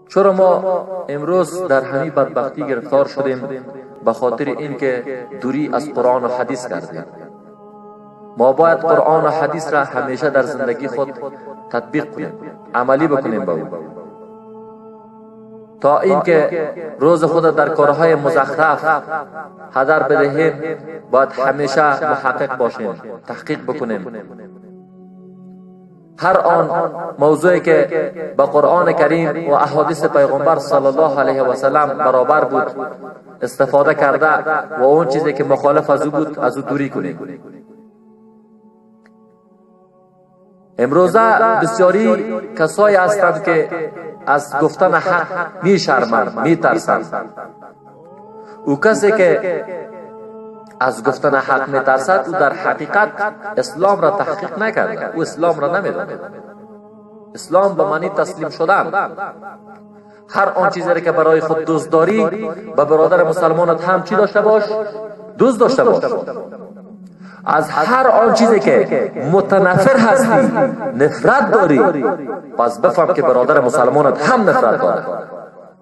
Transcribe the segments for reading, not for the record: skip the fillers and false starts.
چرا ما امروز در همین بدبختی گرفتار شدیم؟ به خاطر اینکه دوری از قرآن و حدیث کردیم. ما باید قرآن و حدیث را همیشه در زندگی خود تطبیق کنیم، عملی بکنیم با او، تا اینکه روز خود در کارهای مزخرف هدر بدهیم. باید همیشه محقق باشیم، تحقیق بکنیم. هر آن موضوعی که با قرآن کریم و احادیث پیغمبر صلی الله علیه و سلم برابر بود استفاده کرده و اون چیزی که مخالف از او بود از او دوری کنیم. امروزه بسیاری کسایی هستند که از گفتن حق می شرمند، می ترسند. او کسی که از گفتن حق می ترسد او در حقیقت اسلام را تحقیق نکرده، او اسلام را نمیداند. اسلام به معنی تسلیم شدن. هر آن چیزی که برای خود دوست داری به برادر مسلمانت هم چی داشته باش؟ دوست داشته باش. از هر آن چیزی که متنفر هستی نفرت داری، پس بفهم که برادر مسلمانت هم نفرت داره.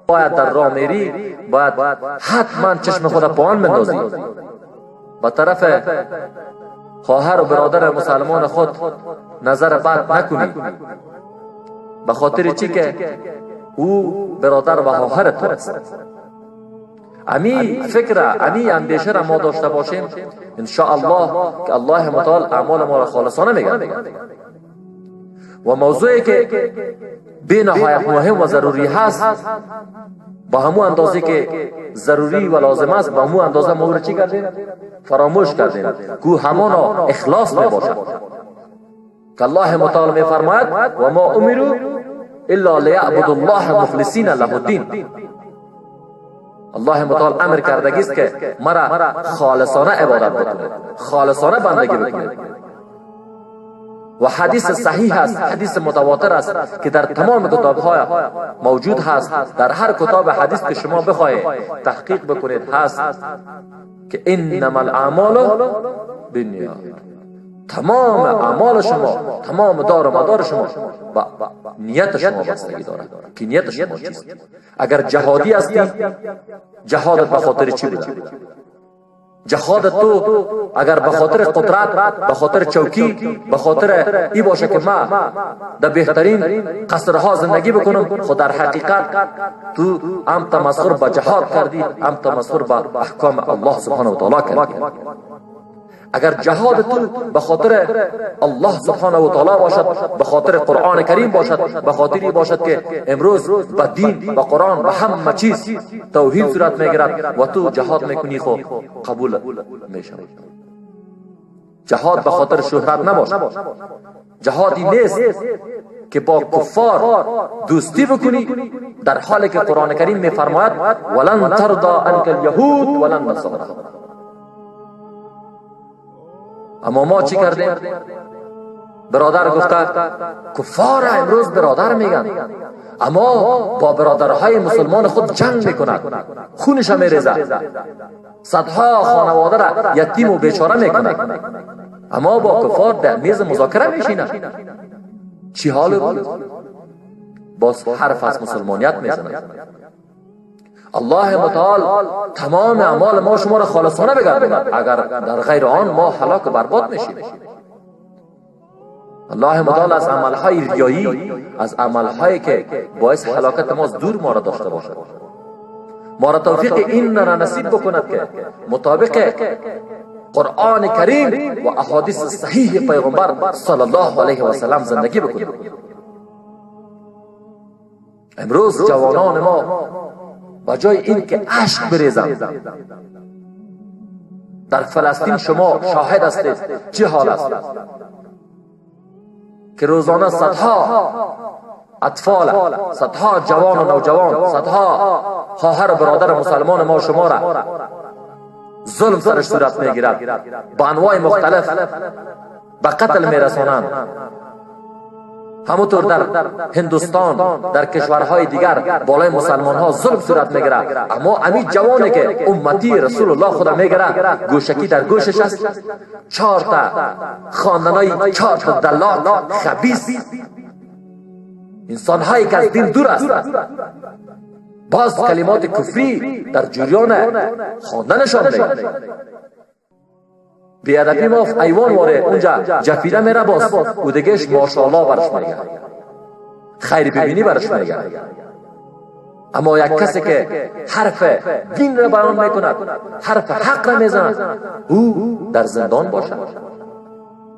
باید در راه میری باید حتما چشم خود په آن بندازی، با طرف خواهر و برادر مسلمان خود نظر بد نکنی، به خاطر چی که او برادر و خواهر تو است. امی فکر امی اندیشه را ما داشته باشیم، ان شاء الله که الله متعال اعمال ما را خالصانه میگه. و موضوعی که به نهایت مهم و ضروری هست، با همون اندازه که ضروری و لازم است با همون اندازه ما را چی کردیم؟ فراموش کردیم. که همانا اخلاص می باشد که الله متعال می فرماید و ما امروا الا لیعبدوا الله مخلصین له الدین. الله متعال امر کردگی است که مرا خالصانه عبادت بکنید، خالصانه بندگی بکنید. و حدیث صحیح است، حدیث متواتر است که در تمام کتاب‌های موجود هست. در هر کتاب حدیث که شما بخواهید تحقیق بکنید هست که انما الاعمال بالنیات. تمام اعمال شما، تمام دار و مدار شما با نیت شما بستگی دارد که نیت شما چیست. اگر جهادی هستی، جهادت به خاطر چی بوده؟ جهاد تو اگر به خاطر قدرت، به خاطر چوکی، به خاطر ای باشه که ما در بهترین قصرها زندگی بکنم، خود در حقیقت تو هم تمسخر به جهاد کردی، هم تمسخر به احکام الله سبحانه و تعالی کردی. اگر جهاد تو به خاطر الله سبحانه و تعالی باشد، به خاطر قرآن کریم باشد، به خاطری باشد که امروز به دین، به قرآن، به همه چیز توحید صورت میگیرد و تو جهاد میکنی، خو قبول میشود. جهاد به خاطر شهرت نباشد. جهادی نیست که با کفار دوستی بکنی، در حالی که قرآن کریم میفرماید ولن ترضى عنك اليهود ولن النصارى. اما ما چی کردیم؟ برادر گفته کفار امروز برادر میگن، اما با برادرهای مسلمان خود جنگ میکنند، خونش میریزه، صدها خانواده را یتیم و بیچاره میکنند، اما با کفار در میز مذاکره میشینند. چی حال بود؟ باز حرف از مسلمانیت میزند. الله متعال تمام اعمال ما شما را خالصانه بگرداند، اگر در غیر آن ما هلاک و برباد میشیم. الله متعال از عملهای ریایی، از عملهایی که باعث هلاکت ما دور ما را داشته باشد. ما را توفیق این را نصیب بکند که مطابق قرآن کریم و احادیث صحیح پیغمبر صلی الله علیه و سلم زندگی بکنیم. امروز جوانان ما با جای این که اشک بریزند، در فلسطین شما شاهد هستید چه حال است که روزانه صدها اطفال، صدها جوان و نوجوان، صدها خواهر و برادر مسلمان ما شما را ظلم سرش صورت میگیرد، با انواع مختلف به قتل میرسانند. همونطور در هندوستان، در کشورهای دیگر بالای مسلمان ها ظلم صورت میگیرد، اما امی جوانی که امتی رسول الله خدا میگیرد گوشکی در گوشش است، 4 تا خاندانای 4 تا دلال خبیث انسان هایی که از دین دور هستند باز کلمات کفری در جریان خواندنشان میگه. بیادبی ما ایوان واره اونجا جفیره میره باز او دیگهش ماشاءالله برش میگه، خیر ببینی برش میگه. اما یک کسی که حرف دین را بیان میکند، حرف حق را میزند، او در زندان باشد.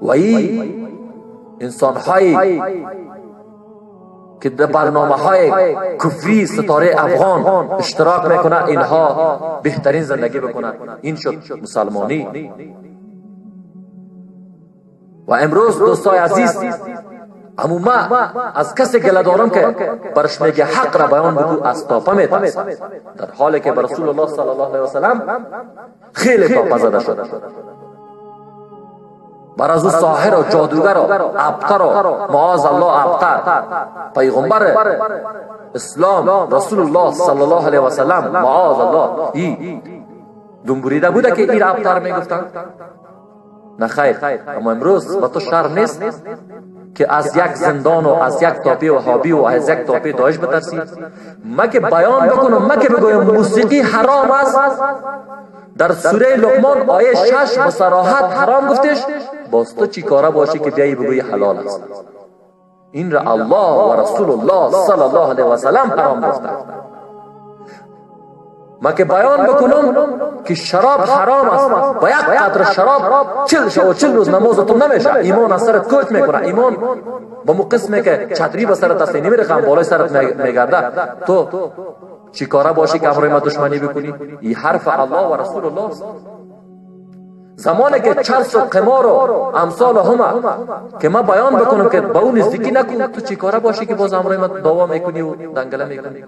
و این انسان هایی که در برنامه های کفری ستاره افغان اشتراک میکنه اینها بهترین زندگی بکنن. این شد مسلمانی. و امروز دوستای عزیز اما ما از کسی گله دارم که برش میگه حق را بیان بگو از تاپه میترسم، در حالی که بر رسول الله صلی الله علیه وسلم خیلی تاپه زده شده. بر از او ساحر و جادوگر و ابتر و معاذ الله ابتر پیغمبر اسلام رسول الله صلی الله علیه وسلم معاذ الله ای دنبوریده بوده که این ابتر میگفتن؟ نه خیر. اما امروز با تو شرم نیست که از یک زندان و از یک تاپی وهابی و از یک تاپی داعش بترسی؟ ما که بیان بکنم، ما که بگویم موسیقی حرام است، در سوره لقمان آیه 6 به صراحت حرام گفتش، باز تو چی کاره باشی که بیایی بگویی حلال است؟ این را الله و رسول الله صلی الله علیه و سلم حرام گفته. ما که بیان بکنم که شراب حرام است، با یک قطره شراب 40 روز نمازتون نمیشه، ایمان از سرت کوچ میکنه. ایمان با مو قسمه که چتری به سرت است نمیرخم بالای سرت میگرده، تو چی کاره باشی که امروی ما دشمنی بکنی؟ این حرف الله و رسول الله است. زمانی که چرس و قمار و امثال همه که ما بیان بکنم که با اون نزدیکی نکن، تو چی کاره باشی که باز امروی ما دعوا میکنی و دنگله میکنی؟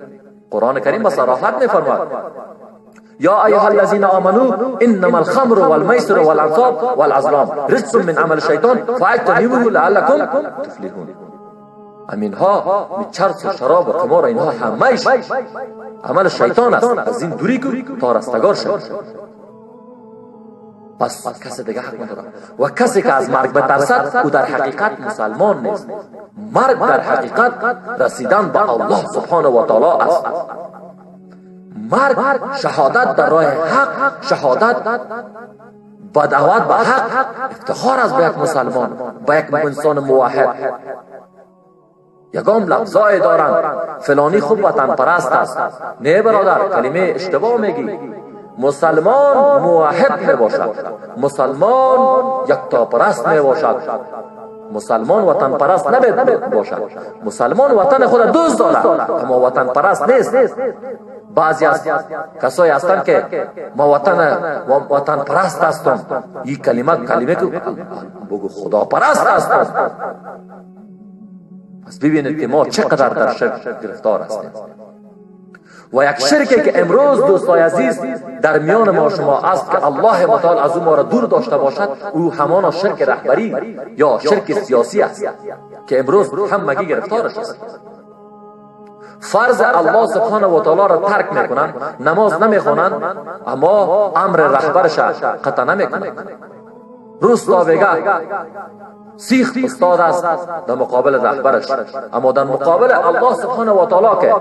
قرآن کریم با صراحت میفرماید یا ایها الذین آمنو انما الخمر والمیسر والانصاب والازلام رجس من عمل الشیطان فاجتنبوه لعلکم تفلحون. امینها چرس و شراب و قمار اینها همهش عمل شیطان است، از این دوری کن تا رستگار شد. پس کسی دیگه حق نداره. و کسی که از مرگ بترسد او در حقیقت مسلمان نیست. مرگ در حقیقت رسیدن به الله سبحانه و تعالی است. مرگ شهادت در راه حق، شهادت با دعوت به حق، افتخار است به یک مسلمان، به یک انسان موحد. یگام لفظای دارند فلانی خوب وطن پرست است. نه برادر، کلمه اشتباه میگی. مسلمان موحد می باشد، مسلمان یکتا پرست می باشد، مسلمان وطن پرست نمی باشد. مسلمان وطن خود دوست دارد اما وطن پرست نیست. بعضی از کسایی هستند که ما وطن پرست هستم، این کلمه که بگو خدا پرست هستم. پس ببینید که ما چقدر در شرک گرفتار هستیم. و یک شرکی که امروز دوستای عزیز در میان ما شما است که الله متعال از او ما را دور داشته باشد، او همان شرک رهبری یا شرک سیاسی است که امروز همگی گرفتارش است. فرض الله سبحانه و تعالی را ترک میکنند، نماز نمیخوانند، اما امر رهبرش قطع نمیکنند. روستا بگه سیخ استاد است در مقابل رهبرش، اما در مقابل الله سبحانه و تعالی که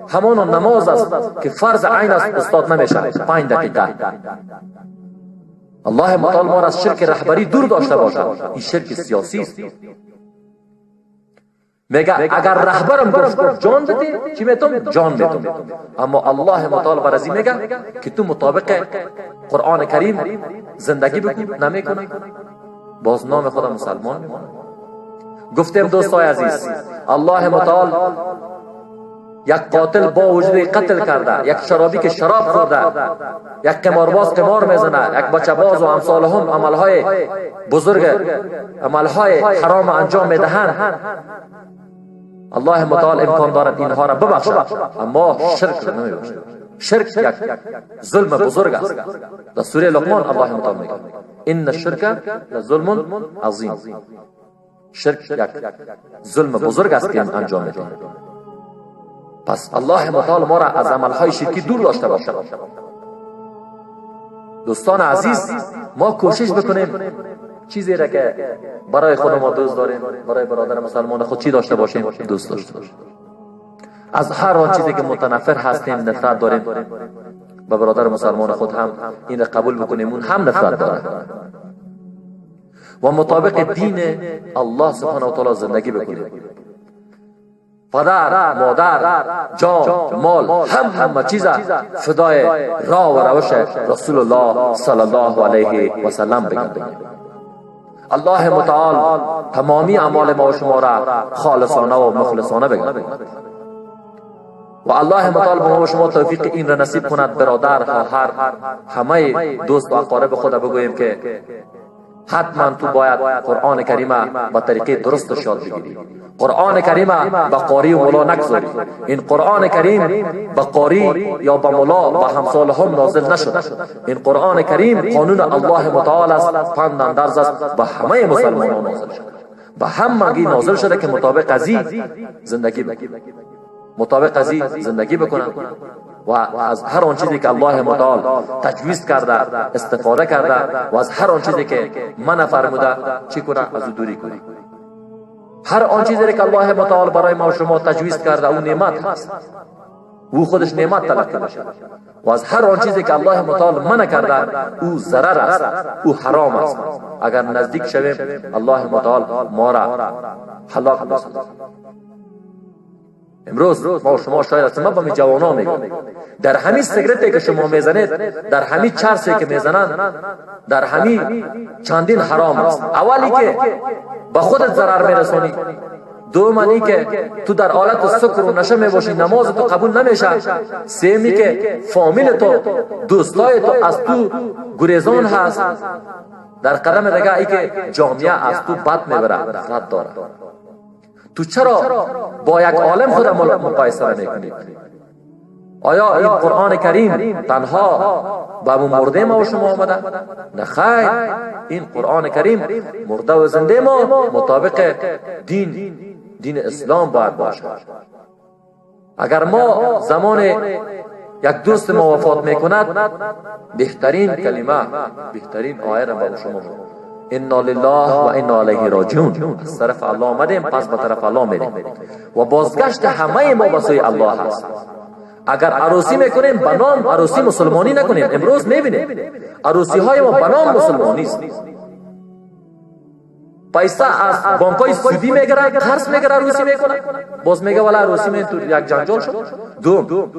همان نماز است که فرض عین است استاد نمیشه 5 دقیقه. الله متعال ما را از شرک رهبری دور داشته باشد. این شرک سیاسی است. میگه اگر رهبرم گفت جان بده چی میتونم؟ جان میتونم. اما الله متعال برازی میگه که تو مطابق قرآن کریم زندگی بکن، نمیکنی، باز نام خدا مسلمان میمونه. گفتیم دوستای عزیز الله متعال یک قاتل با وجود قتل کرده، یک شرابی که شراب خورده، یک قمارباز قمار میزنه، یک بچه باز و امثال هم عملهای بزرگ، عملهای حرام انجام میدهند. الله متعال امکان دارد اینها را ببخشد اما شرک را نمیبخشد. شرک یک ظلم بزرگ است. در سوره لقمان الله متعال میگه ان الشرک لظلم عظیم. شرک یک ظلم بزرگ است که انجام میده. پس الله متعال ما را از عملهای شرکی دور داشته باشد. دوستان عزیز ما کوشش بکنیم چیزی را که برای خود ما دوست داریم، برای برادر مسلمان خود چی داشته باشیم؟ دوست داشته باشیم. از هر آن چیزی که متنفر هستیم نفرت داریم، و برادر مسلمان خود هم این را قبول بکنیم اون هم نفرت داره و مطابق دین الله سبحانه و تعالی زندگی بکنیم. پدر، مادر، جان، مال، همه چیز فدای راه و روش رسول الله صلی الله علیه و سلم بگردیم. الله متعال تمامی اعمال ما و شما را خالصانه و مخلصانه بگردیم و الله متعال به ما و شما توفیق این را نصیب کند. برادر، خواهر، همه دوست و اقارب خود بگوییم که حتما تو باید قرآن کریم با طریقه درست یاد بگیری. قرآن کریم با قاری و مولا نگذاری. این قرآن کریم با قاری یا با مولا با همسال هم نازل نشد. این قرآن کریم قانون الله متعال است، پند اندرز است، با همه مسلمانان نازل شد. با همگی نازل شده که مطابق ازی زندگی بکنند، مطابق ازی زندگی بکنند و از هر آن چیزی که الله متعال تجویز کرده استفاده کرده و از هر آن چیزی که منع فرموده چی کنه؟ از دوری کنی. هر آن چیزی که الله متعال برای ما و شما تجویز کرده او نعمت هست، او خودش نعمت تلقی میشه و از هر آن چیزی که الله متعال منع کرده او ضرر است، او حرام است. اگر نزدیک شویم الله متعال ما را هلاک می‌سازد. امروز ما و شما شاید از ما با می جوانان میگم در همین سیگرتی که شما میزنید، در همین چرسی که میزنند، در همین چندین حرام است. اولی که با خودت ضرر میرسونی، دومی که تو در حالت سکر و نشه میباشی، نماز تو قبول نمیشه، سومی که فامیل تو، دوستای تو از تو گریزان هست، در قدم دیگه ای که جامعه از تو بد میبره، رد داره. تو چرا با یک عالم خود مقایسه میکنی؟ آیا این قرآن کریم تنها با مرده ما و شما آمده؟ نه خیر، این قرآن کریم مرده و زنده ما مطابق دین اسلام باید باشد. اگر ما زمان یک دوست ما وفات میکند، بهترین کلمه، بهترین آیه را با شما انا لله و انا الیه راجعون، از طرف الله آمدیم پس به طرف الله میریم و بازگشت همه ما به سوی الله هست. اگر عروسی میکنیم به نام عروسی مسلمانی نکنیم. امروز میبینیم عروسی های ما به نام مسلمانی است. پیسه از بانکای سودی میگیره، قرض میگیره، عروسی میکنه، باز میگه والا عروسی من تو یک جنجال شد. دوم،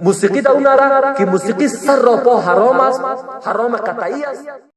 موسیقی در اون که موسیقی سر را پا حرام است، حرام قطعی است.